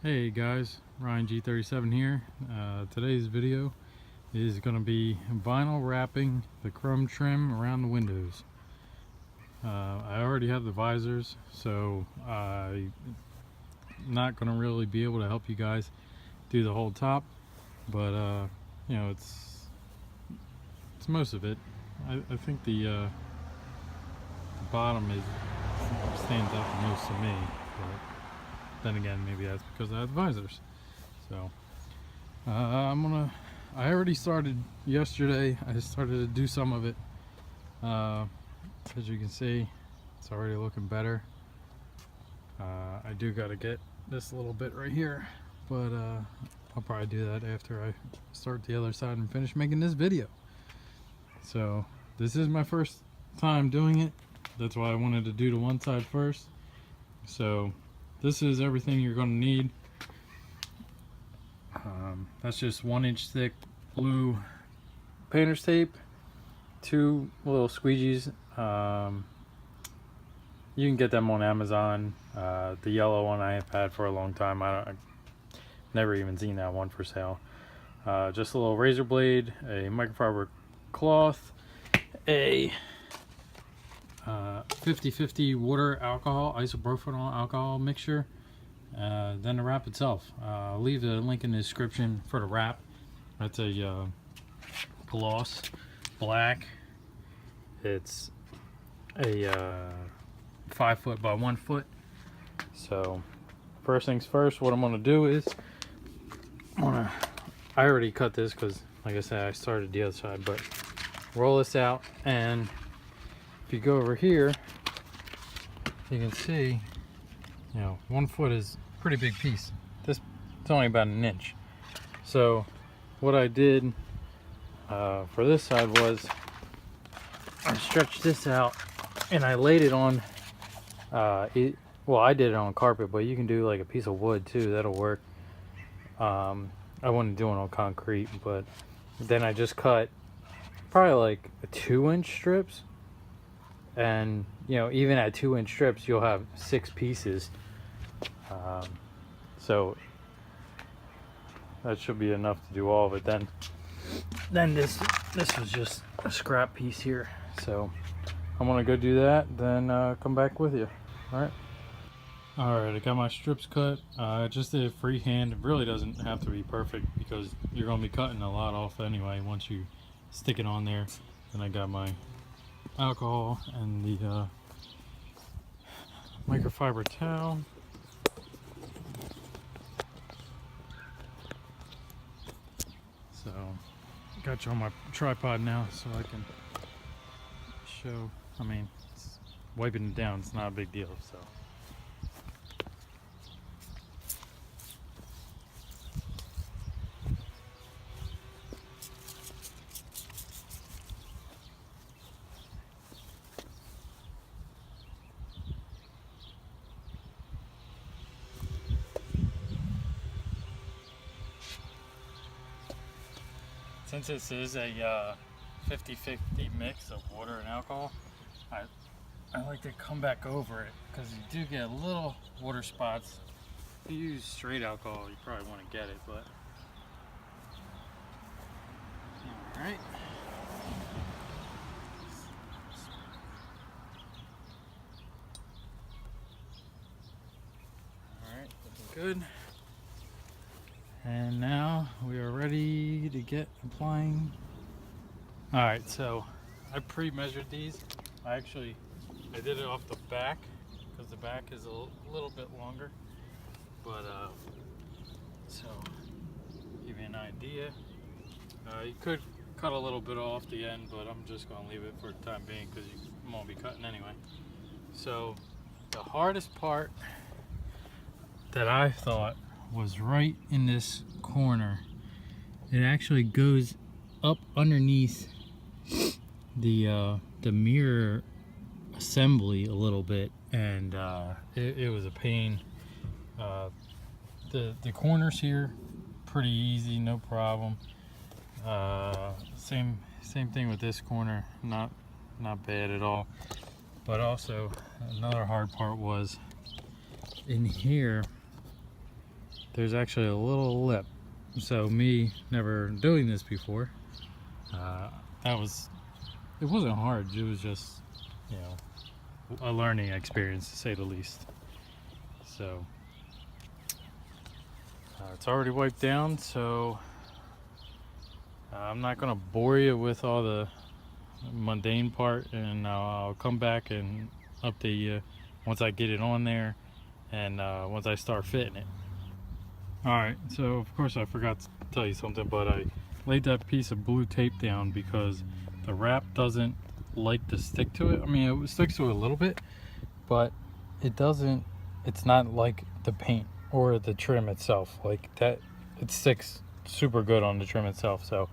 Hey guys, Ryan G37 here. Today's video is going to be vinyl wrapping the chrome trim around the windows. I already have the visors, so I'm not going to really be able to help you guys do the whole top, but you know, it's most of it. I think the bottom stands out the most to me, but then again, maybe that's because I have the visors. So I already started yesterday. I started to do some of it. As you can see, it's already looking better. I do got to get this little bit right here, but I'll probably do that after I start the other side and finish making this video. So this is my first time doing it. That's why I wanted to do the one side first. So this is everything you're going to need. That's just 1 inch thick blue painter's tape, 2 little squeegees. You can get them on Amazon. The yellow one I have had for a long time. I've never even seen that one for sale. Just a little razor blade, a microfiber cloth, a 50-50 water alcohol, isopropyl alcohol mixture, then the wrap itself. I'll leave the link in the description for the wrap. That's a gloss black. It's a 5 foot by 1 foot. So first things first, what I'm going to do is I already cut this because, like I said, I started the other side, but roll this out, and if you go over here, you can see, you know, 1 foot is a pretty big piece. This it's only about 1 inch. So what I did for this side was I stretched this out and I laid it on well, I did it on carpet, but you can do like a piece of wood too. That'll work. I wasn't doing on concrete, but then I just cut probably like 2-inch strips. And you know, even at 2-inch strips, you'll have 6 pieces. So that should be enough to do all of it. Then this was just a scrap piece here. So I'm gonna go do that, then come back with you. All right, I got my strips cut. I just did it freehand. It really doesn't have to be perfect because you're gonna be cutting a lot off anyway once you stick it on there. Then I got my alcohol and the microfiber towel. So got you on my tripod now so I can show. I mean, wiping it down, it's not a big deal. So since this is a 50-50 mix of water and alcohol, I like to come back over it because you do get little water spots. If you use straight alcohol, you probably want to get it, but alright. Alright, looking good. And now we are ready to get applying. Alright, so I pre-measured these. I did it off the back because the back is a little bit longer. But so give you an idea. You could cut a little bit off the end, but I'm just going to leave it for the time being because you won't be cutting anyway. So the hardest part that I thought was right in this corner. It actually goes up underneath the mirror assembly a little bit, and it was a pain. The corners here, pretty easy, no problem. Same thing with this corner, not bad at all. But also another hard part was in here. there's actually a little lip. So me never doing this before, it wasn't hard. It was just, you know, a learning experience to say the least. So it's already wiped down, so I'm not gonna bore you with all the mundane part, and I'll come back and update you once I get it on there and once I start fitting it. Alright, so of course I forgot to tell you something, but I laid that piece of blue tape down because the wrap doesn't like to stick to it. I mean, it sticks to it a little bit, but it's not like the paint or the trim itself. Like that, it sticks super good on the trim itself. So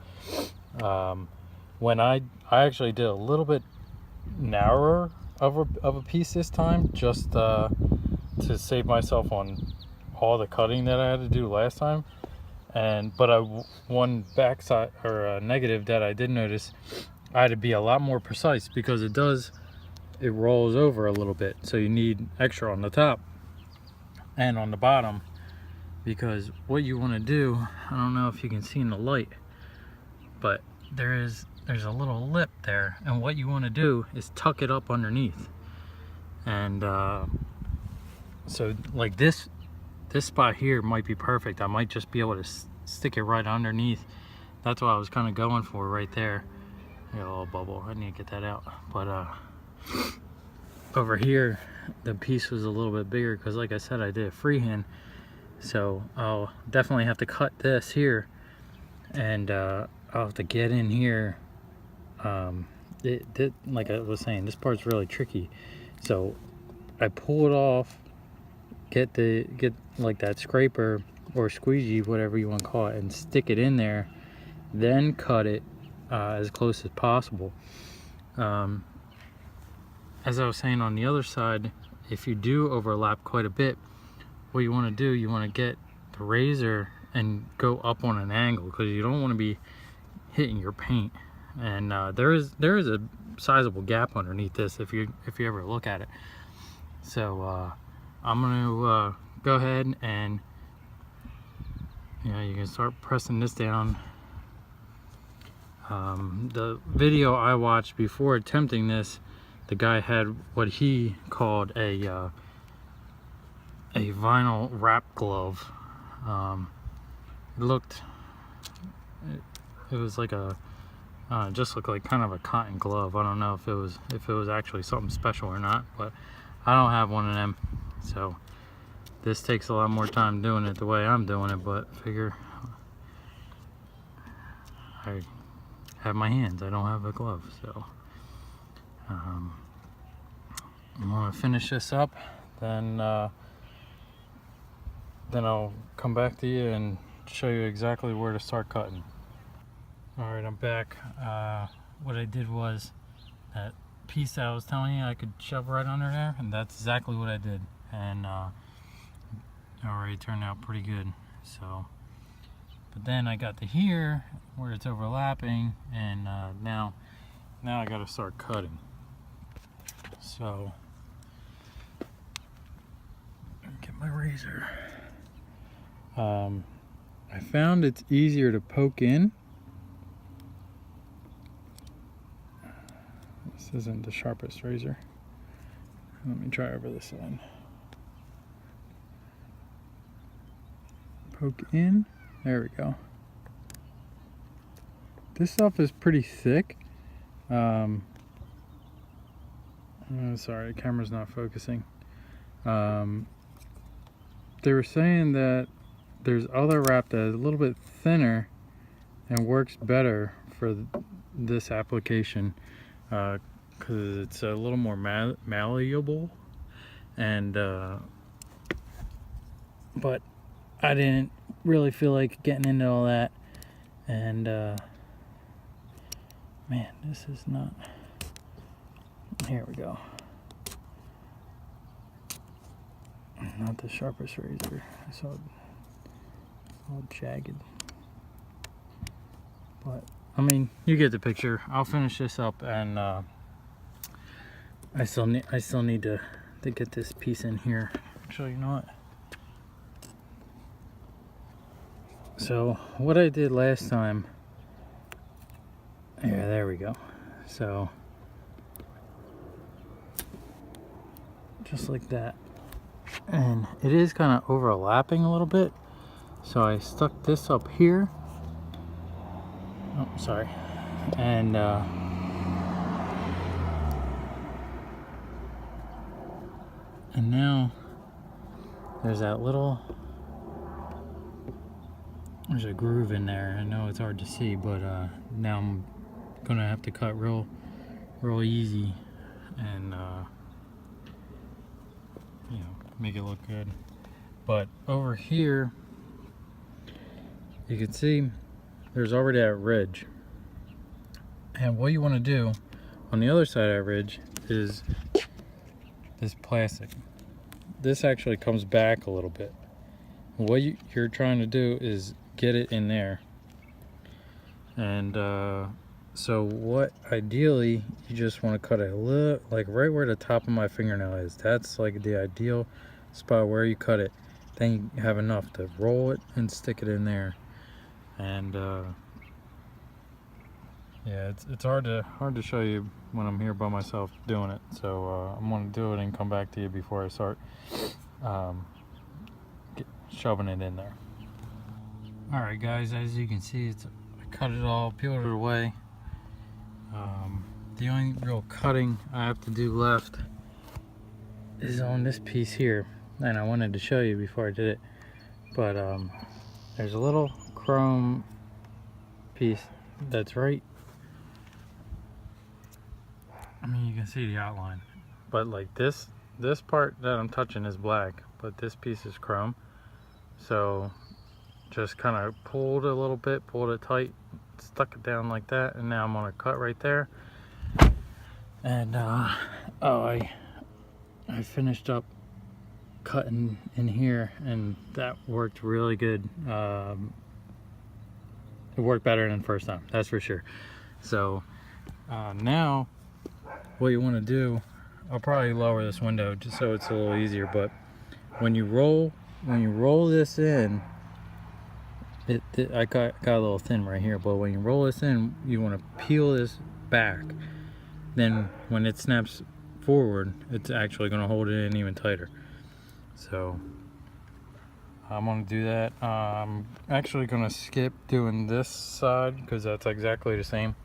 when I actually did a little bit narrower of a piece this time, just to save myself on all the cutting that I had to do last time. But one backside or a negative that I did notice, I had to be a lot more precise because it rolls over a little bit, so you need extra on the top and on the bottom, because what you want to do, I don't know if you can see in the light, but there's a little lip there, and what you want to do is tuck it up underneath. And so like this spot here might be perfect. I might just be able to stick it right underneath. That's what I was kind of going for right there. I got a little bubble, I need to get that out. But over here the piece was a little bit bigger because, like I said, I did it freehand, so I'll definitely have to cut this here, and I'll have to get in here. Like I was saying, this part's really tricky, so I pull it off, get like that scraper or squeegee, whatever you want to call it, and stick it in there, then cut it as close as possible. As I was saying, on the other side, if you do overlap quite a bit, what you want to do, you want to get the razor and go up on an angle, because you don't want to be hitting your paint. And there is a sizable gap underneath this if you ever look at it. So I'm gonna go ahead and, you know, you can start pressing this down. The video I watched before attempting this, the guy had what he called a vinyl wrap glove. It was like just looked like kind of a cotton glove. I don't know if it was actually something special or not, but I don't have one of them, so this takes a lot more time doing it the way I'm doing it. But figure, I have my hands, I don't have a glove, so I'm gonna finish this up, then I'll come back to you and show you exactly where to start cutting. Alright, I'm back. What I did was, that piece that I was telling you I could shove right under there, and that's exactly what I did, and it already turned out pretty good. So, but then I got to here where it's overlapping, and now I got to start cutting. So get my razor. I found it's easier to poke in. This isn't the sharpest razor. Let me try over this side. Poke in. There we go. This stuff is pretty thick. Sorry, the camera's not focusing. They were saying that there's other wrap that is a little bit thinner and works better for this application, because it's a little more malleable, and but I didn't really feel like getting into all that, and man, this is not, here we go, not the sharpest razor. I saw it all jagged, but I mean, you get the picture. I'll finish this up, and I still need to get this piece in here. Actually, you know what? So what I did last time, yeah, there we go. So just like that, and it is kind of overlapping a little bit, so I stuck this up here. Oh, sorry. And now there's that little, there's a groove in there. I know it's hard to see, but now I'm gonna have to cut real easy and you know, make it look good. But over here you can see there's already that ridge, and what you want to do on the other side of that ridge is this plastic. This actually comes back a little bit. What you're trying to do is get it in there, and so what ideally you just want to cut it a little, like right where the top of my fingernail is. That's like the ideal spot where you cut it. Then you have enough to roll it and stick it in there. And yeah, it's hard to show you when I'm here by myself doing it. So I'm gonna do it and come back to you before I start shoving it in there. All right, guys, as you can see, I cut it all, peeled it away. The only real cutting I have to do left is on this piece here, and I wanted to show you before I did it, but there's a little chrome piece that's right, I mean, you can see the outline, but like this part that I'm touching is black, but this piece is chrome. So just kind of pulled a little bit, pulled it tight, stuck it down like that, and now I'm gonna cut right there. And I finished up cutting in here, and that worked really good. It worked better than the first time, that's for sure. So now what you want to do, I'll probably lower this window just so it's a little easier, but when you roll this in, I got a little thin right here, but when you roll this in, you want to peel this back. Then when it snaps forward, it's actually going to hold it in even tighter. So I'm going to do that. I'm actually going to skip doing this side because that's exactly the same.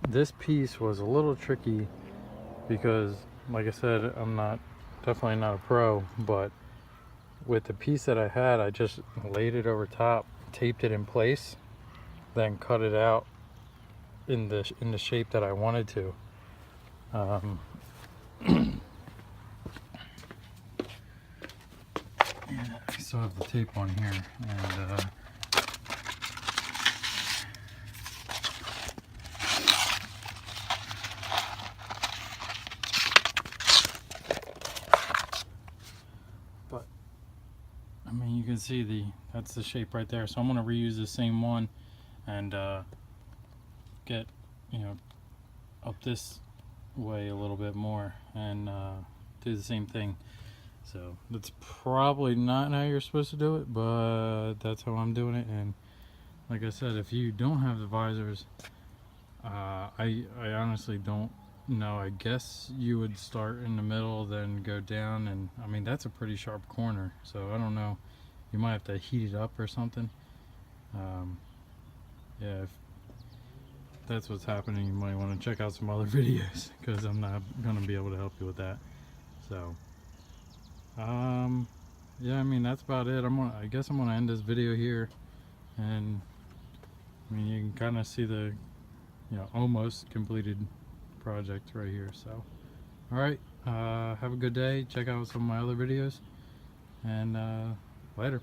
This piece was a little tricky because, like I said, I'm definitely not a pro, but with the piece that I had, I just laid it over top, taped it in place, then cut it out in the shape that I wanted to. Yeah, I still have the tape on here, and but I mean, you can see that's the shape right there. So I'm going to reuse the same one and get, you know, up this way a little bit more and do the same thing. So that's probably not how you're supposed to do it, but that's how I'm doing it. And like I said, if you don't have the visors, I honestly don't know. I guess you would start in the middle, then go down, and I mean, that's a pretty sharp corner, so I don't know, you might have to heat it up or something. Yeah, if that's what's happening, you might want to check out some other videos, because I'm not going to be able to help you with that. So yeah, I mean, that's about it. I guess I'm gonna end this video here, and I mean, you can kind of see the, you know, almost completed project right here. So all right, have a good day. Check out some of my other videos, and later.